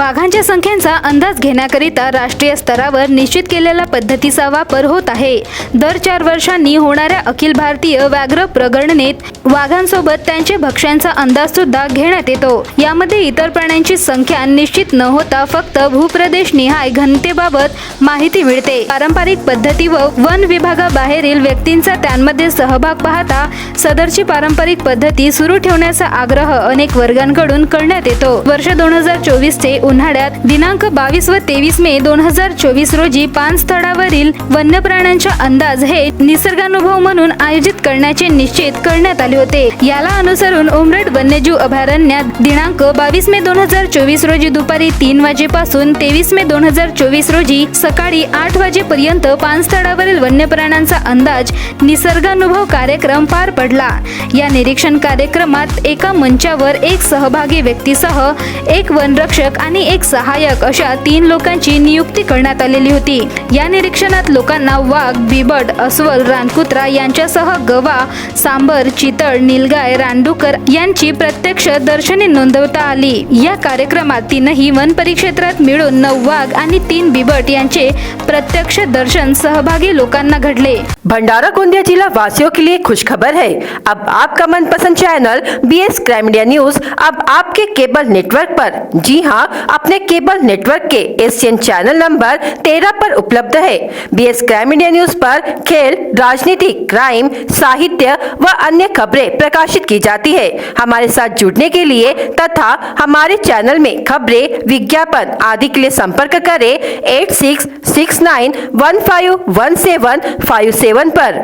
वाघांच्या संख्येचा अंदाज घेण्याकरिता राष्ट्रीय स्तरावर निश्चित केलेल्या पद्धतीचा वापर होत आहे। दर 4 वर्षांनी होणाऱ्या अखिल भारतीय व्याघ्र प्रगणनेत वाघांसोबत त्यांचे भक्ष्यांचा अंदाज सुद्धा घेण्यात येतो। यामध्ये इतर प्राण्यांची संख्या निश्चित न होता फक्त भूप्रदेश निहाय घनतेबाबत माहिती मिळते। पारंपरिक पद्धती व वन विभागाबाहेरील व्यक्तींचा त्यांमध्ये सहभाग पाहता सदरची पारंपरिक पद्धती सुरू ठेवण्याचा आग्रह अनेक वर्गांकडून करण्यात येतो। वर्ष 2024 चे उन्हाळ्यात दिनांक 22 व 23 मे 2024 रोजी 5 स्थळावरील वन्य प्राण्यांचा अंदाज हे निसर्गानुभव म्हणून आयोजित करण्याचे निश्चित करण्यात आले होते। याला अनुसरून उमरेड वन्यजीव अभयारण्यात दिनांक 22 मे 2024 रोजी दुपारी 3 वाजेपासून 23 मे 2024 रोजी सकाळी 8 वाजेपर्यंत 5 स्थळावरील वन्य प्राण्यांचा अंदाज निसर्गानुभव कार्यक्रम पार पडला। या निरीक्षण कार्यक्रमात एका मंचावर एक सहभागी व्यक्तीसह एक वनरक्षक आणि एक सहाय्यक अशा 3 लोकांची नियुक्ती करण्यात आलेली होती। या निरीक्षणात लोकांना वाघ, बिबट, अस्वल, रानकुत्रा यांच्यासह गवा, सांबर, चितळ, नीलगाय, रानडुकर यांची प्रत्यक्ष दर्शने नोंदवता आली। या कार्यक्रमात 3ही वन परिक्षेत्रात मिळून 9 वाघ आणि 3 बिबट यांचे प्रत्यक्ष दर्शन सहभागी लोकांना घडले। भंडारा गोंदिया जिला वासियों के लिए खुशखबर है। अब आपका मनपसंद channel BS crime media news अब आपके केबल नेटवर्क पर, जी हां, अपने केबल नेटवर्क के एशियन चैनल नंबर 13 पर उपलब्ध है। BS क्राइम मीडिया न्यूज पर खेल, राजनीति, क्राइम, साहित्य व अन्य खबरें प्रकाशित की जाती है। हमारे साथ जुड़ने के लिए तथा हमारे चैनल में खबरें, विज्ञापन आदि के लिए संपर्क करें 8669151757 पर।